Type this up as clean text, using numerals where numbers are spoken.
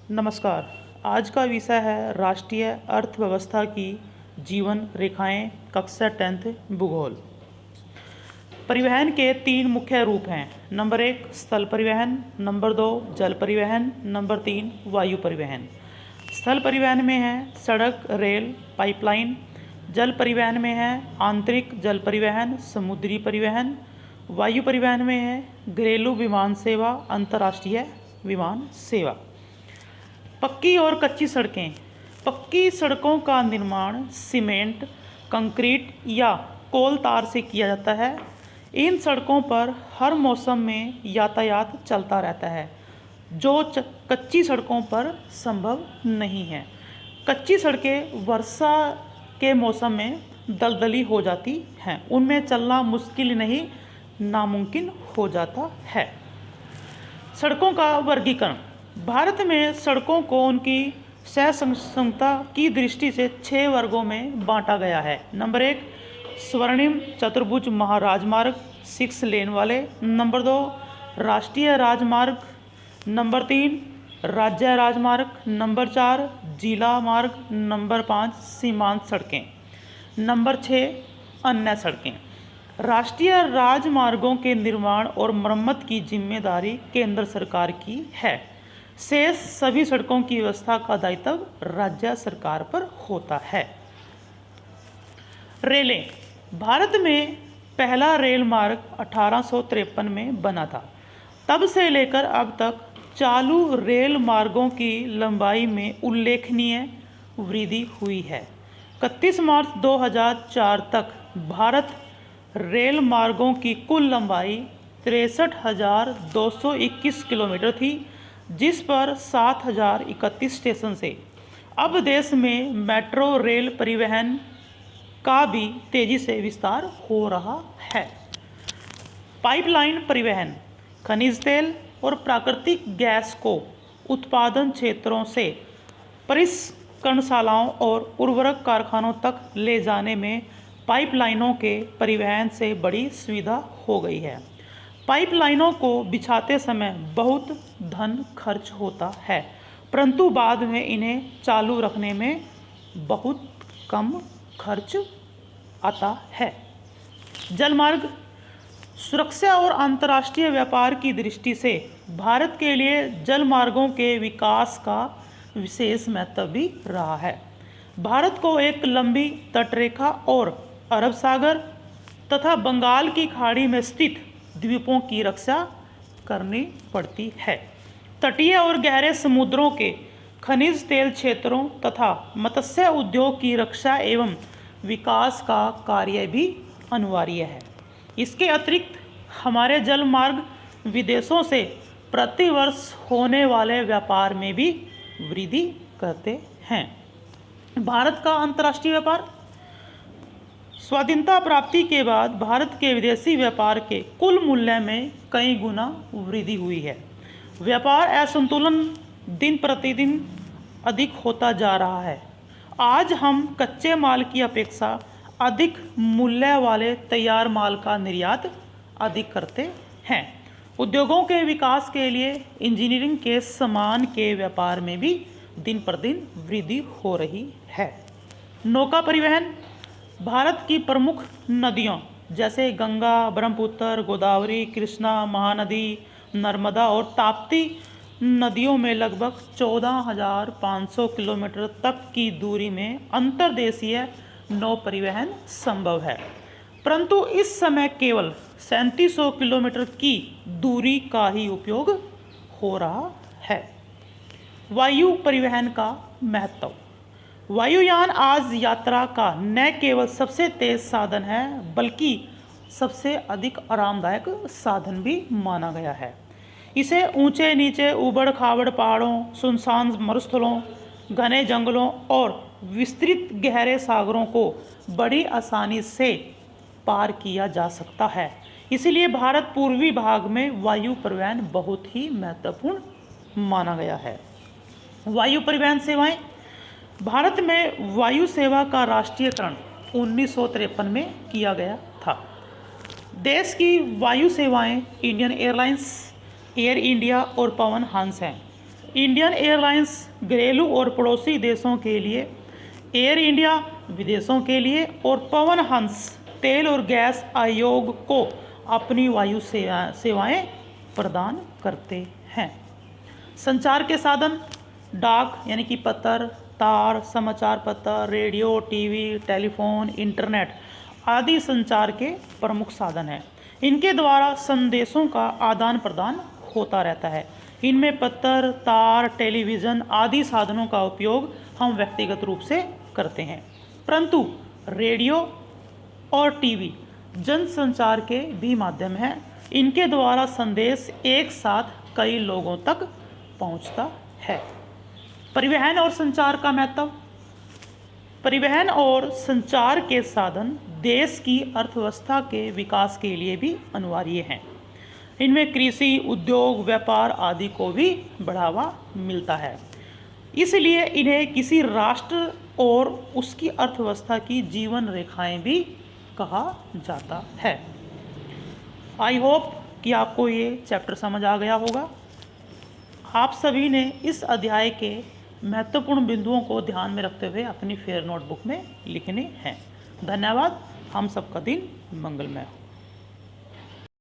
नमस्कार। आज का विषय है राष्ट्रीय अर्थव्यवस्था की जीवन रेखाएं, कक्षा 10th भूगोल। परिवहन के 3 मुख्य रूप हैं। नंबर 1 स्थल परिवहन, नंबर 2 जल परिवहन, नंबर 3 वायु परिवहन। स्थल परिवहन में है सड़क, रेल, पाइपलाइन। जल परिवहन में है आंतरिक जल परिवहन, समुद्री परिवहन। वायु परिवहन में है घरेलू विमान सेवा, अंतर्राष्ट्रीय विमान सेवा। पक्की और कच्ची सड़कें। पक्की सड़कों का निर्माण सीमेंट, कंक्रीट या कोल तार से किया जाता है। इन सड़कों पर हर मौसम में यातायात चलता रहता है, जो कच्ची सड़कों पर संभव नहीं है। कच्ची सड़कें वर्षा के मौसम में दलदली हो जाती हैं, उनमें चलना मुश्किल नहीं नामुमकिन हो जाता है। सड़कों का वर्गीकरण। भारत में सड़कों को उनकी सहसंगता की दृष्टि से 6 वर्गों में बांटा गया है। नंबर 1 स्वर्णिम चतुर्भुज महाराजमार्ग 6 लेन वाले। नंबर 2 राष्ट्रीय राजमार्ग। नंबर 3 राज्य राजमार्ग। नंबर 4 जिला मार्ग। नंबर 5 सीमांत सड़कें। नंबर 6 अन्य सड़कें। राष्ट्रीय राजमार्गों के निर्माण और मरम्मत की जिम्मेदारी केंद्र सरकार की है। शेष सभी सड़कों की व्यवस्था का दायित्व राज्य सरकार पर होता है। रेलें। भारत में पहला रेल मार्ग 1853 में बना था। तब से लेकर अब तक चालू रेल मार्गों की लंबाई में उल्लेखनीय वृद्धि हुई है। 31 मार्च 2004 तक भारत रेल मार्गों की कुल लंबाई 63,221 किलोमीटर थी, जिस पर 7,031 स्टेशन से। अब देश में मेट्रो रेल परिवहन का भी तेजी से विस्तार हो रहा है। पाइपलाइन परिवहन। खनिज तेल और प्राकृतिक गैस को उत्पादन क्षेत्रों से परिष्करणशालाओं और उर्वरक कारखानों तक ले जाने में पाइपलाइनों के परिवहन से बड़ी सुविधा हो गई है। पाइपलाइनों को बिछाते समय बहुत धन खर्च होता है, परंतु बाद में इन्हें चालू रखने में बहुत कम खर्च आता है। जलमार्ग। सुरक्षा और अंतर्राष्ट्रीय व्यापार की दृष्टि से भारत के लिए जलमार्गों के विकास का विशेष महत्व भी रहा है। भारत को एक लंबी तटरेखा और अरब सागर तथा बंगाल की खाड़ी में स्थित द्वीपों की रक्षा करनी पड़ती है। तटीय और गहरे समुद्रों के खनिज तेल क्षेत्रों तथा मत्स्य उद्योग की रक्षा एवं विकास का कार्य भी अनिवार्य है। इसके अतिरिक्त हमारे जल मार्ग विदेशों से प्रतिवर्ष होने वाले व्यापार में भी वृद्धि करते हैं। भारत का अंतर्राष्ट्रीय व्यापार। स्वाधीनता प्राप्ति के बाद भारत के विदेशी व्यापार के कुल मूल्य में कई गुना वृद्धि हुई है। व्यापार असंतुलन दिन प्रतिदिन अधिक होता जा रहा है। आज हम कच्चे माल की अपेक्षा अधिक मूल्य वाले तैयार माल का निर्यात अधिक करते हैं। उद्योगों के विकास के लिए इंजीनियरिंग के सामान के व्यापार में भी दिन प्रतिदिन वृद्धि हो रही है। नौका परिवहन। भारत की प्रमुख नदियों जैसे गंगा, ब्रह्मपुत्र, गोदावरी, कृष्णा, महानदी, नर्मदा और ताप्ती नदियों में लगभग 14,500 किलोमीटर तक की दूरी में अंतर्देशीय नौ परिवहन संभव है, परंतु इस समय केवल 3700 किलोमीटर की दूरी का ही उपयोग हो रहा है। वायु परिवहन का महत्व। वायुयान आज यात्रा का न केवल सबसे तेज साधन है, बल्कि सबसे अधिक आरामदायक साधन भी माना गया है। इसे ऊंचे नीचे उबड़ खाबड़ पहाड़ों, सुनसान मरुस्थलों, घने जंगलों और विस्तृत गहरे सागरों को बड़ी आसानी से पार किया जा सकता है। इसलिए भारत पूर्वी भाग में वायु परिवहन बहुत ही महत्वपूर्ण माना गया है। वायु परिवहन सेवाएं। भारत में वायु सेवा का राष्ट्रीयकरण 1953 में किया गया था। देश की वायु सेवाएं इंडियन एयरलाइंस, एयर इंडिया और पवन हंस हैं। इंडियन एयरलाइंस घरेलू और पड़ोसी देशों के लिए, एयर इंडिया विदेशों के लिए और पवन हंस तेल और गैस आयोग को अपनी वायु सेवाएं प्रदान करते हैं। संचार के साधन डाक यानी कि पत्र, तार, समाचार पत्र, रेडियो, टीवी, टेलीफोन, इंटरनेट आदि संचार के प्रमुख साधन हैं। इनके द्वारा संदेशों का आदान प्रदान होता रहता है। इनमें पत्र, तार, टेलीविज़न आदि साधनों का उपयोग हम व्यक्तिगत रूप से करते हैं, परंतु रेडियो और टीवी जनसंचार के भी माध्यम हैं। इनके द्वारा संदेश एक साथ कई लोगों तक पहुंचता है। परिवहन और संचार का महत्व। परिवहन और संचार के साधन देश की अर्थव्यवस्था के विकास के लिए भी अनिवार्य हैं। इनमें कृषि, उद्योग, व्यापार आदि को भी बढ़ावा मिलता है। इसलिए इन्हें किसी राष्ट्र और उसकी अर्थव्यवस्था की जीवन रेखाएं भी कहा जाता है। आई होप कि आपको ये चैप्टर समझ आ गया होगा। आप सभी ने इस अध्याय के महत्वपूर्ण बिंदुओं को ध्यान में रखते हुए अपनी फेयर नोटबुक में लिखने हैं। धन्यवाद। हम सबका दिन मंगलमय हो।